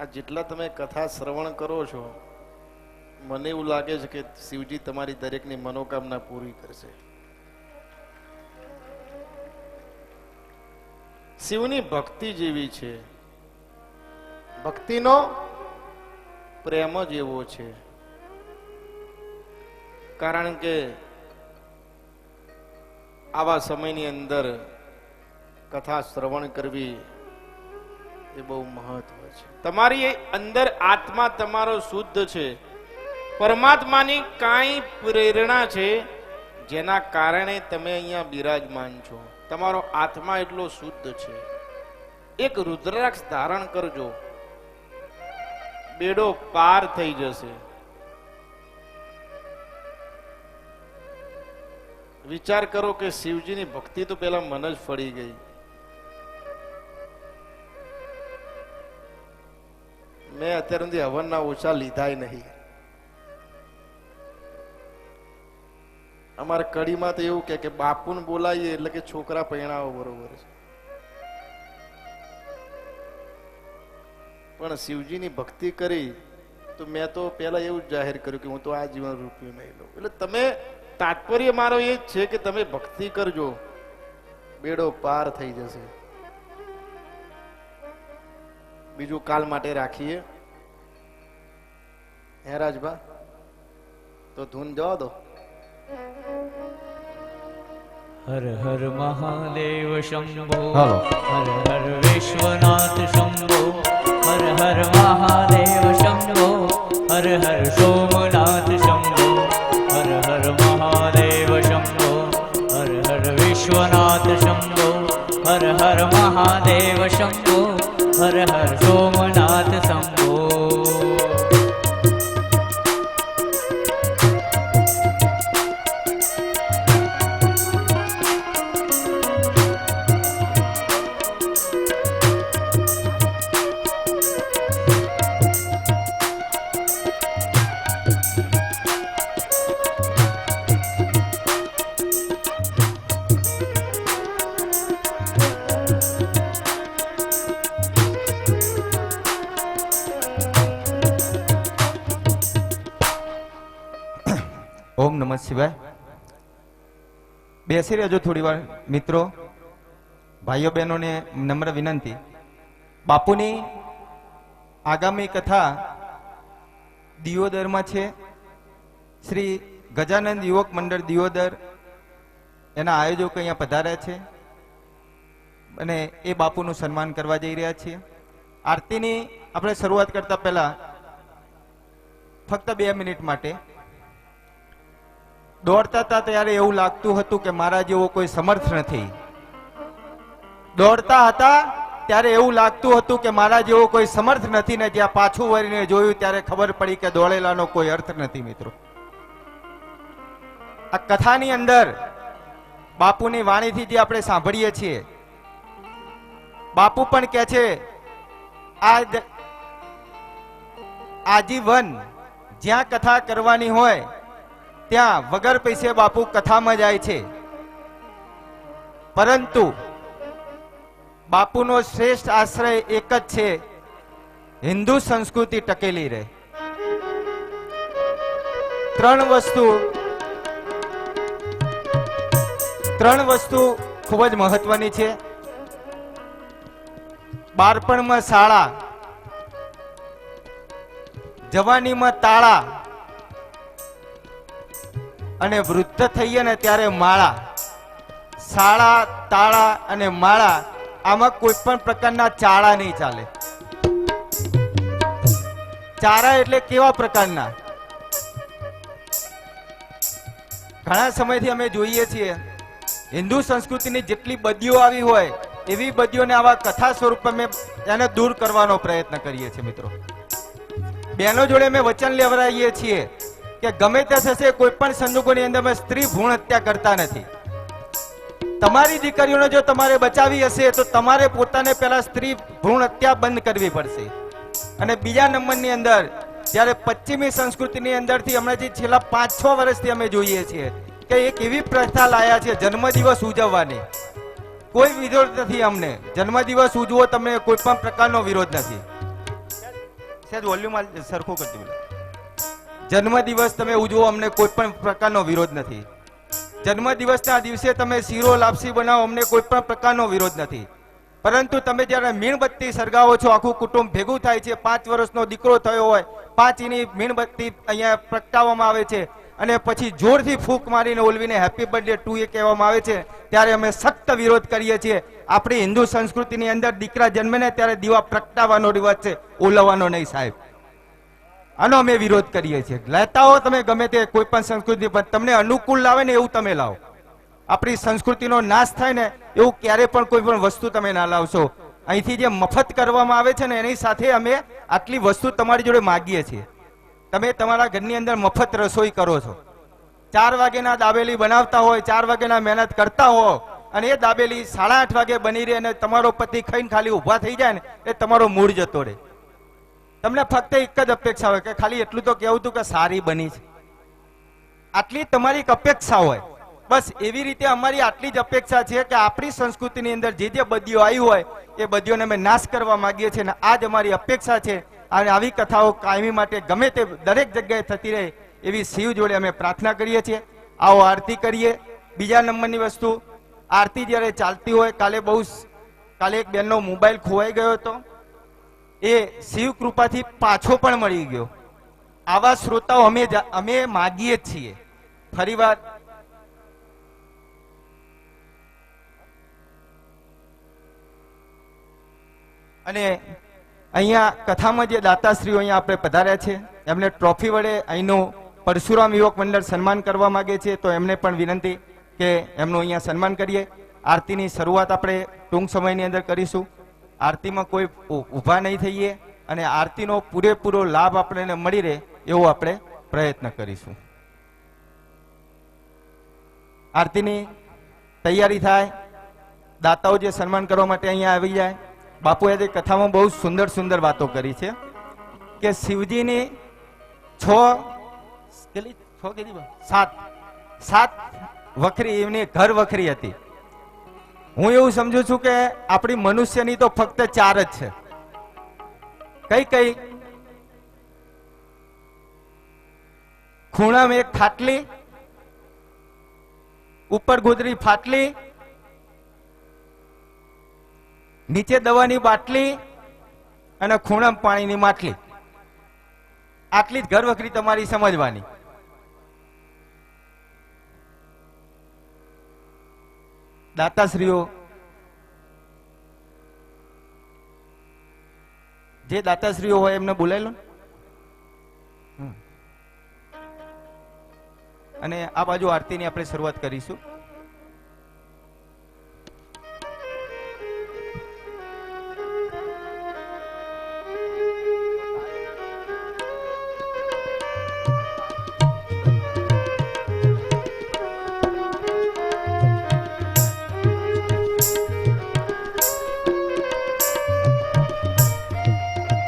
આ જેટલા તમે કથા શ્રવણ કરો છો, મને એવું લાગે છે કે શિવજી તમારી દરેકની મનોકામના પૂરી કરશે. શિવની ભક્તિ જેવી છે, ભક્તિનો પ્રેમ જ એવો છે. કારણ કે આવા સમયની અંદર કથા શ્રવણ કરવી એ બહુ મહત્વ છે. તમારી અંદર આત્મા તમારો શુદ્ધ છે, પરમાત્માની કાંઈ પ્રેરણા છે જેના કારણે તમે અહીંયા બિરાજમાન છો? તમારો આત્મા એટલો શુદ્ધ છે. એક રુદ્રાક્ષ ધારણ કરજો, બેડો પાર થઈ જશે. વિચાર કરો કે શિવજીની ભક્તિ તો પેલા મને જ ફળી ગઈ. મેં અત્યાર સુધી હવનના ઓછા લીધાય નહીં. અમારે કડીમાં તો એવું કે બાપુને બોલાવીએ એટલે કે છોકરા પૈણાવો બરોબર છે. પણ શિવજીની ભક્તિ કરી તો મેં તો પેલા એવું જ જાહેર કર્યું કે હું તો આ જીવન રૂપિયો નહીં લઉં. એટલે તમે તાત્પર્ય મારો એ જ છે કે તમે ભક્તિ કરજો, બેડો પાર થઈ જશે. બીજું કાલ માટે રાખીએ. હે રાજભા, તો ધૂન જવા દો. હર હર મહાદેવ શંભો, હર હર વિશ્વનાથ શંભો, હર હર મહાદેવ શંભો, હર હર સોમનાથ શંભો, હર હર મહાદેવ શંભો, હર હર વિશ્વનાથ શંભો, હર હર મહાદેવ શંભો, હર હર સોમનાથ શંભો. ઓમ નમઃ શિવાય. બેસી રહેજો થોડી વાર મિત્રો. ભાઈઓ બહેનોને નમ્ર વિનંતી, બાપુની આગામી કથા દિયોદરમાં છે. શ્રી ગજાનંદ યુવક મંડળ દિયોદર એના આયોજકો અહીંયા પધાર્યા છે અને એ બાપુનું સન્માન કરવા જઈ રહ્યા છીએ. આરતીની આપણે શરૂઆત કરતા પહેલા ફક્ત 2 મિનિટ માટે દોડતા હતા ત્યારે એવું લાગતું હતું કે મારા જેવો કોઈ સમર્થ નથી. દોડતા હતા ત્યારે એવું લાગતું હતું કે મારા જેવો કોઈ સમર્થ નથી, ને જ્યાં પાછું વળીને જોયું ત્યારે ખબર પડી કે દોડેલાનો કોઈ અર્થ નથી. મિત્રો, આ કથાની અંદર બાપુની વાણીથી જે આપણે સાંભળીએ છીએ, બાપુ પણ કહે છે આજીવન જ્યાં કથા કરવાની હોય ત્યાં વગર પૈસે બાપુ કથામાં જાય છે. પરંતુ બાપુનો શ્રેષ્ઠ આશ્રય એક જ છે, હિન્દુ સંસ્કૃતિ ટકેલી રહે. 3 વસ્તુ ખૂબ જ મહત્વની છે. બાળપણમાં શાળા, જવાનીમાં તાળા અને વૃદ્ધ થઈએ ને ત્યારે માળા. શાળા, તાળા અને માળા, આમાં કોઈ પણ પ્રકારના ચાળા નહીં ચાલે. ચારા એટલે કેવા પ્રકારના? ઘણા સમયથી અમે જોઈએ છીએ હિન્દુ સંસ્કૃતિની જેટલી બદીઓ આવી હોય એવી બદીઓને આવા કથા સ્વરૂપે અમે એને દૂર કરવાનો પ્રયત્ન કરીએ છીએ. મિત્રો, બહેનો જોડે અમે વચન લેવડાવીએ છીએ કે ગમે તે થશે, કોઈ પણ સંજોગોની અંદર અમે સ્ત્રી ભ્રૂણ હત્યા કરતા નથી. તમારી દીકરીઓને જો તમારે બચાવી હશે તો તમારે પોતાને પહેલા સ્ત્રી ભ્રૂણ હત્યા બંધ કરવી પડશે. અને બીજા નંબરની અંદર જ્યારે પશ્ચિમી સંસ્કૃતિની અંદરથી હમણાં છેલ્લા 5-6 વર્ષથી અમે જોઈએ છીએ કે એક એવી પ્રથા લાયા છે જન્મદિવસ ઉજવવાની. કોઈ વિરોધ નથી અમને, જન્મદિવસ ઉજવો, તમને કોઈ પણ પ્રકારનો વિરોધ નથી. સહેજ વોલ્યુમ સરખું કરજો. જન્મદિવસ તમે ઉજવો, અમને કોઈ પણ પ્રકારનો વિરોધ નથી. જન્મદિવસના દિવસે તમે શીરો લાપસી બનાવો, અમને કોઈ પણ પ્રકારનો વિરોધ નથી. પરંતુ તમે જ્યારે મીણબત્તી સળગાવો છો, આખું કુટુંબ ભેગું થાય છે, 5 વર્ષનો દીકરો થયો હોય, 5ની મીણબત્તી અહીંયા પ્રગટાવવામાં આવે છે અને પછી જોરથી ફૂંક મારીને ઓલવીને હેપી બર્થડે ટુ એ કહેવામાં આવે છે, ત્યારે અમે સખ્ત વિરોધ કરીએ છીએ. આપણી હિન્દુ સંસ્કૃતિની અંદર દીકરા જન્મે ને ત્યારે દીવા પ્રગટાવવાનો રિવાજ છે, ઓલવવાનો નહીં સાહેબ. આનો અમે વિરોધ કરીએ છીએ. લેતા હો તમે ગમે તે કોઈ પણ સંસ્કૃતિ, પણ તમને અનુકૂળ લાવે ને એવું તમે લાવો. આપણી સંસ્કૃતિનો નાશ થાય ને એવું ક્યારે પણ કોઈ પણ વસ્તુ તમે ના લાવશો. અહીંથી જે મફત કરવામાં આવે છે ને એની સાથે અમે આટલી વસ્તુ તમારી જોડે માગીએ છીએ. તમે તમારા ઘરની અંદર મફત રસોઈ કરો છો, 4 વાગ્યાના દાબેલી બનાવતા હોય, 4 વાગ્યાના મહેનત કરતા હો, અને એ દાબેલી 8:30 વાગે બની રહે અને તમારો પતિ ખાઈને ખાલી ઊભા થઈ જાય ને એ તમારો મૂડ જતો રહે. તમને ફક્ત એક જ અપેક્ષા હોય કે ખાલી એટલું તો કહેવું હતું કે સારી બની છે. આટલી તમારી એક અપેક્ષા હોય. બસ એવી રીતે અમારી આટલી જ અપેક્ષા છે કે આપણી સંસ્કૃતિની અંદર જે જે બદીઓ આવી હોય એ બદીઓને અમે નાશ કરવા માંગીએ છીએ, અને આ જ અમારી અપેક્ષા છે. અને આવી કથાઓ કાયમી માટે ગમે તે દરેક જગ્યાએ થતી રહે એવી શિવ જોડે અમે પ્રાર્થના કરીએ છીએ. આવો આરતી કરીએ. બીજા નંબરની વસ્તુ, આરતી જ્યારે ચાલતી હોય, કાલે એક બેનનો મોબાઈલ ખોવાઈ ગયો હતો, એ શિવ કૃપાથી પાછો પણ મળી ગયો. આવા શ્રોતાઓ અમે માગીએ જ છીએ. ફરીવાર અને અહીંયા કથામાં જે દાતાશ્રીઓ અહીંયા આપણે પધાર્યા છે એમને ટ્રોફી વડે અહીંનું પરશુરામ યુવક મંડળ સન્માન કરવા માંગે છે, તો એમને પણ વિનંતી કે એમનું અહીંયા સન્માન કરીએ. આરતીની શરૂઆત આપણે ટૂંક સમયની અંદર કરીશું. આરતીમાં કોઈ ઊભા નહીં થઈએ અને આરતીનો પૂરેપૂરો લાભ આપણને મળી રહે એવો આપણે પ્રયત્ન કરીશું. આરતીની તૈયારી થાય, દાતાઓ જે સન્માન કરવા માટે અહીંયા આવી જાય. બાપુએ જે કથામાં બહુ સુંદર સુંદર વાતો કરી છે કે શિવજીની 7 વખરી એમની ઘર વખરી હતી. હું એવું સમજુ છું કે આપણી મનુષ્યની તો ફક્ત 4 જ છે. કઈ કઈ? ખૂણામાં એક ખાટલી, ઉપર ગોદરી ફાટલી, નીચે દવાની બાટલી અને ખૂણામાં પાણીની માટલી. આટલી જ ઘર વખરી તમારી સમજવાની. દાતાશ્રીઓ, જે દાતાશ્રીઓ હોય એમને બોલાવી લો. અને આ બાજુ આરતીની આપણે શરૂઆત કરીશું.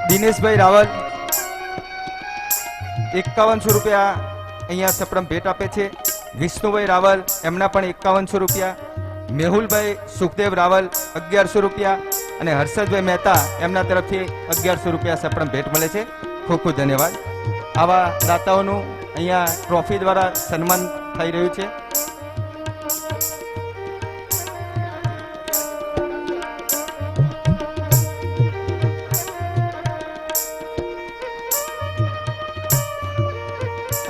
દિનેશભાઈ રાવલ 5100 રૂપિયા અહીંયા સપ્રમ ભેટ આપે છે. વિષ્ણુભાઈ રાવલ એમના પણ 5100 રૂપિયા. મેહુલભાઈ સુખદેવ રાવલ 1100 રૂપિયા અને હર્ષદભાઈ મહેતા એમના તરફથી 1100 રૂપિયા સપ્રમ ભેટ મળે છે. ખૂબ ખૂબ ધન્યવાદ. આવા દાતાઓનું અહીંયા ટ્રોફી દ્વારા સન્માન થઈ રહ્યું છે.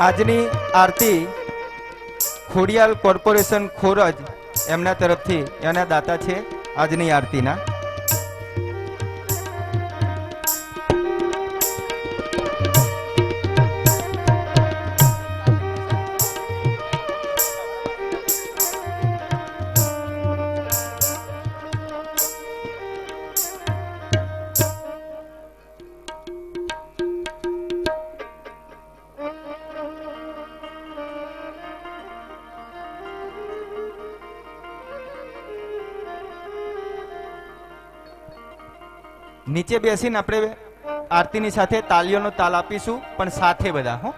આજની આરતી ખોડિયાલ કોર્પોરેશન ખોરજ એમના તરફથી એના દાતા છે આજની આરતીના. નીચે બેસીને આપણે આરતીની સાથે તાલીઓનો તાલ આપીશું, પણ સાથે બધા. હો,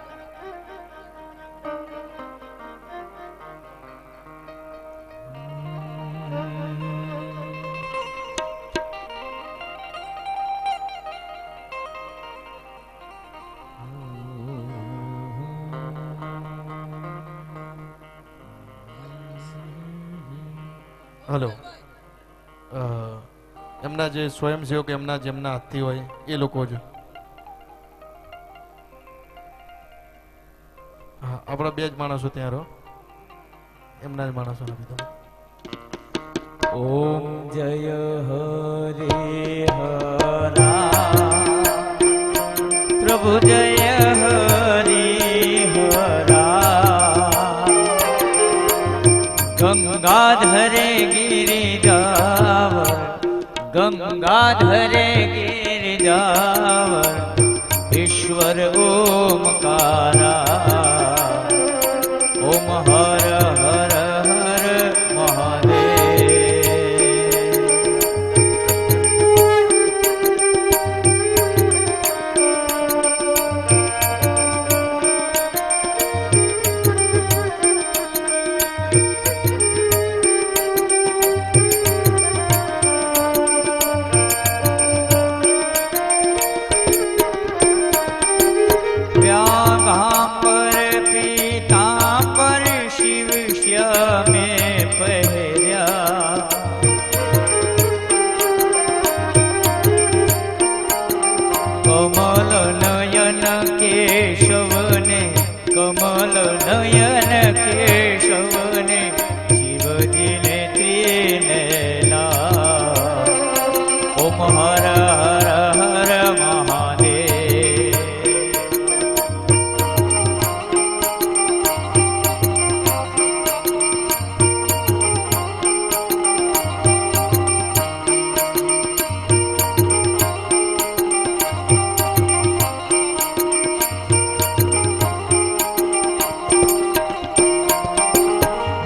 હલો. એમના જે સ્વયંસેવક એમના જેમના હાથથી હોય એ લોકો જ. હા, આપણા 2 જ માણસો ત્યાં રહો, એમના જ માણસો નથી. ઓમ જય હરે હરા प्रभु जय हरि हरा गंगाधरे गिरिजावर गंगाधरे गिरिजावर ईश्वर ओमकारा ओम हर हर हर महादेव। व्याघांबर पीतांबर शिव श्यामे पहर्या कमल नयन केशवने कमल नयन केशवने शिवजीने त्रिनेला ओम हर हर हर महादेव।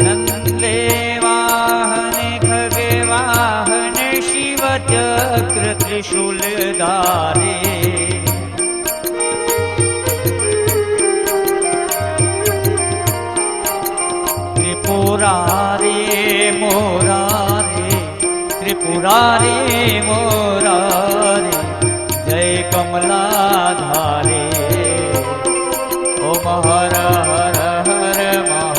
नंदे वाहने खगे वाहने शिव चक्र त्रिशूलधारे त्रिपुरारे मोरारे त्रिपुरारे मोरारे जय कमलाधारे ओम हर हर हर महादेव।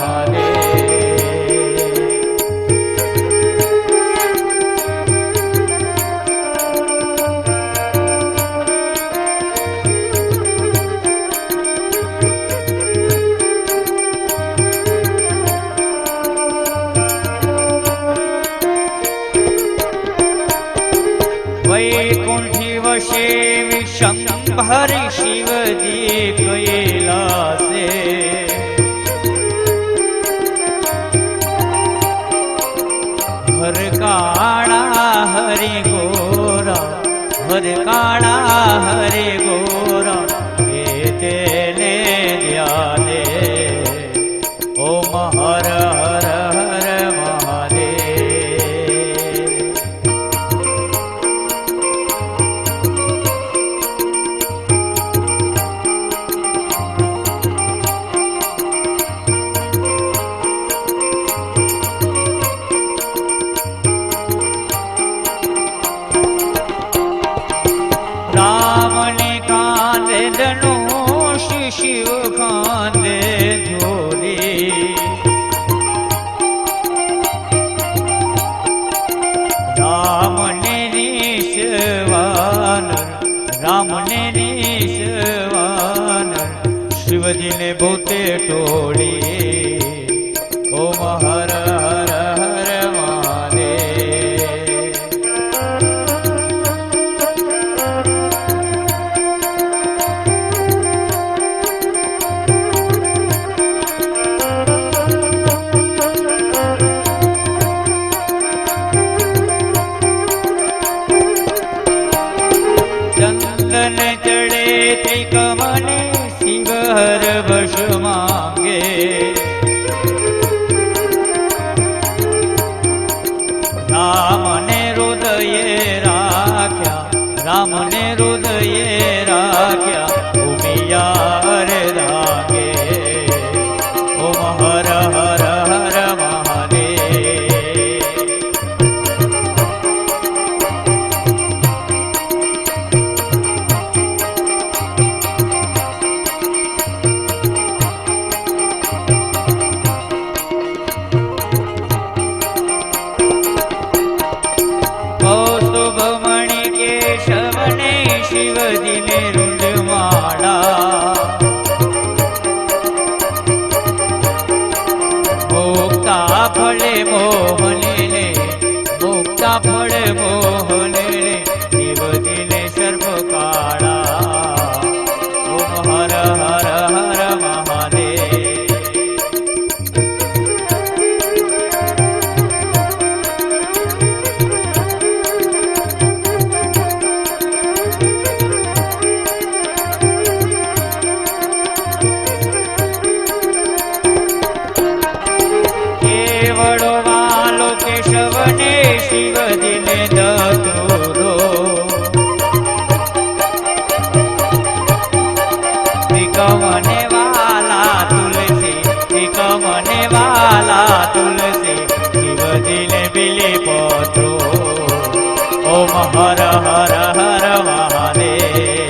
वैकुंठी वशे विशंभर शिवजी कैलासे हर काड़ा हरि गोरा हर काड़ा हरि गोरा तेने ध्याने ओम हर हर हर महादेव। राम ने कांदे धनुष शिव कांदे झोली राम ने निशवान शिवजी ने बोते टोली ओम हर हर हर महादेव। चंदन चढ़े त्रिकमने शिव हर बश मांगे राम ने हृदय राख्या राम ने हृदय राख्या भूमिया धागे ओम हर हर हर महादेव। कौस्तुभमणि केशवने शिवजी ने रुंड माड़ा मुक्ता फले मोहने मुक्ता फले मोहने शिवजी ने सर्व काड़ा શિવજીને દતુરો વિકમને વાલા તુલસી વિકમને વાલા તુલસી શિવજીને બિલી પત્રો ઓમ હર હર હર મહાદેવ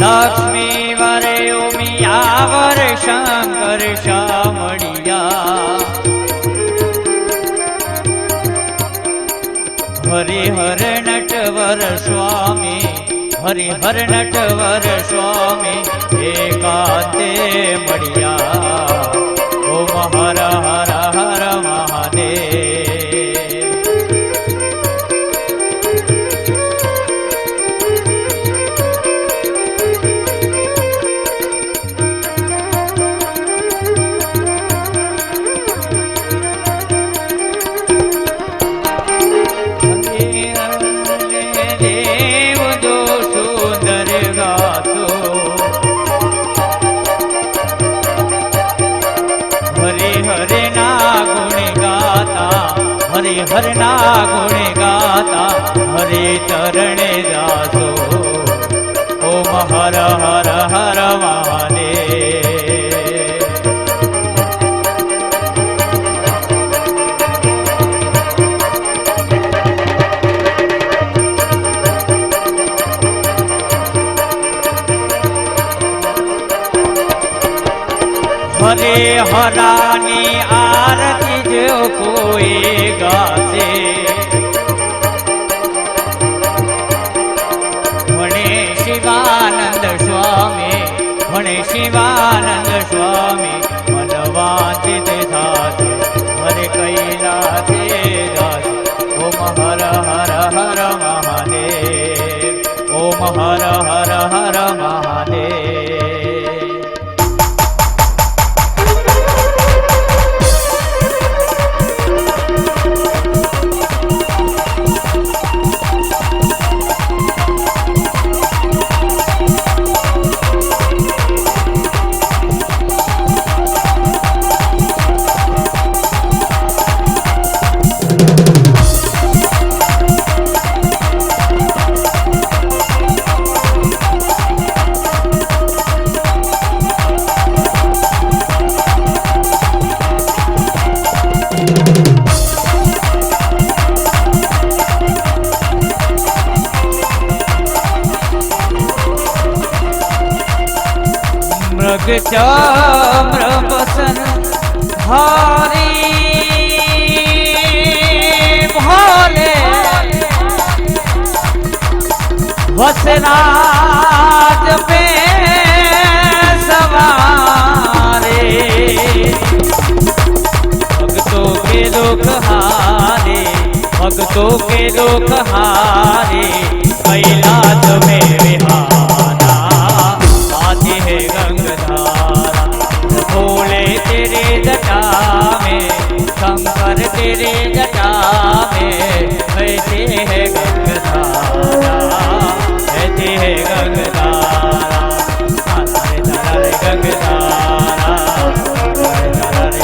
લક્ષ્મી વરે ઉમિયા વર શંકર શામળિયા હરિહર નટવર સ્વામી હરિહર નટવર સ્વામી એકાંતે મળ્યા ઓમ હર હર હર મહાદેવ હરના ગુણ ગાતા હરે ચરણે જાસો ઓમ હર હર હર મહાદેવ હરે હરાની આરતી જો કોઈ ગાશે ભણે શિવાનંદ સ્વામી ભણે શિવાનંદ સ્વામી મન વાંચિત થાશે હરે કૈલાસે ગાશે ઓમ હર હર હર મહાદેવ ઓમ હર હર હર મહાદેવ ચામ્ર બસન હારી ભોલે વસરાજ પે સવારે ભક્તો કે દુખ હારે ભક્તો કે દુખ હારે कैलाश में विहारा आती है गंगाधारा भोले तेरे जटा में शंकर तेरे जटा में बहती है गंगाधारा बहती है गंगाधारा गंगाधारा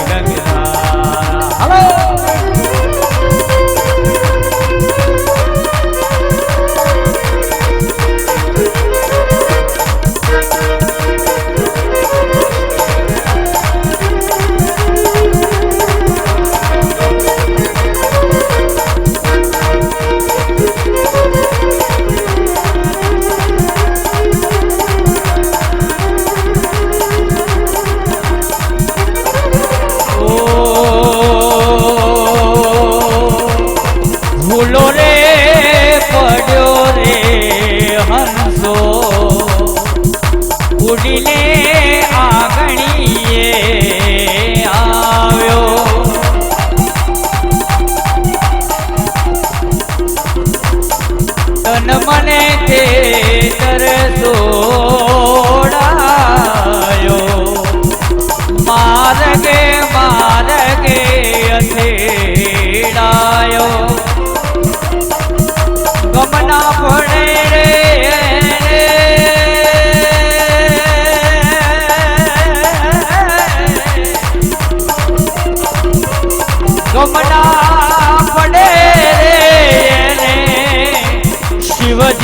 गंगाधारा हेलो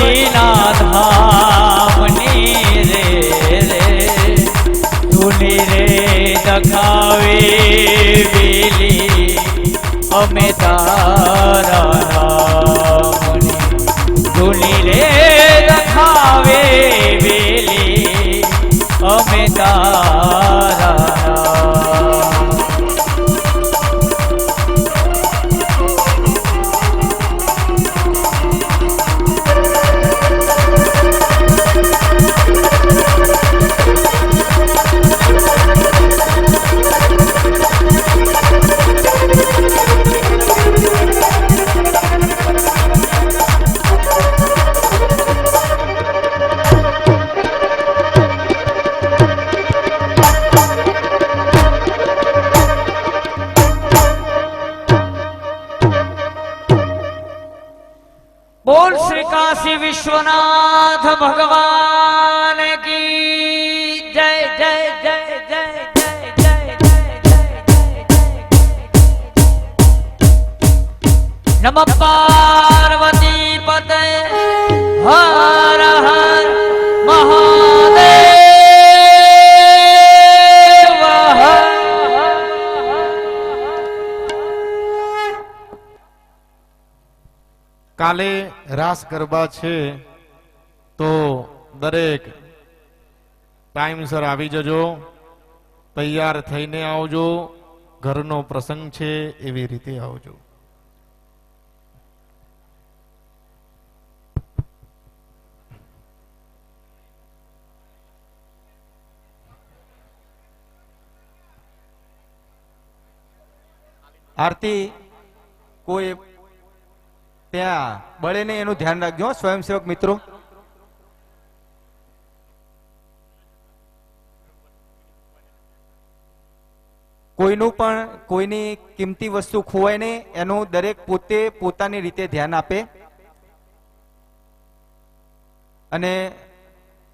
પછીના ધામની રે ધૂની રે દખાવે વેલી અમે તારા નામની ધૂની રે દખાવે વેલી અમે તારા નામ. બોલ શ્રી કાશી વિશ્વનાથ ભગવાન કી જય જય જય જય જય જય જય જય નમઃ પાર્વતી પતય હર હર મહાદેવ હર. કાલે રાસ ગરબા છે તો દરેક ટાઈમસર આવી જજો, તૈયાર થઈને આવજો, ઘરનો પ્રસંગ છે એવી રીતે આવજો. આરતી કોઈ ત્યાં બળે નહીં એનું ધ્યાન રાખજો હો, સ્વયંસેવક મિત્રો. કોઈનું પણ કોઈની કિંમતી વસ્તુ ખોવાય નહીં એનું દરેક પોતે પોતાની રીતે ધ્યાન આપે. અને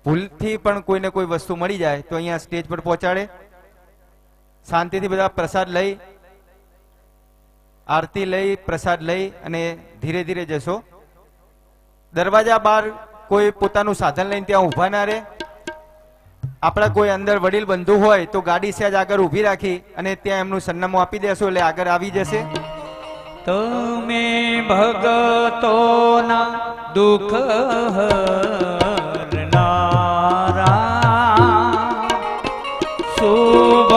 ભૂલથી પણ કોઈને કોઈ વસ્તુ મળી જાય તો અહીંયા સ્ટેજ પર પહોંચાડે. શાંતિથી બધા પ્રસાદ લઈ, આરતી લઈ, પ્રસાદ લઈ અને ધીરે ધીરે જશો. દરવાજા બહાર કોઈ પોતાનું સાધન લઈને ત્યાં ઊભા ના રહે. આપણા કોઈ અંદર વડીલ બંધુ હોય તો ગાડી સહેજ આગળ ઊભી રાખી અને ત્યાં એમનું સરનામું આપી દેશો એટલે આગળ આવી જશે. તમે ભગતોના દુઃખ હરનારા શુભ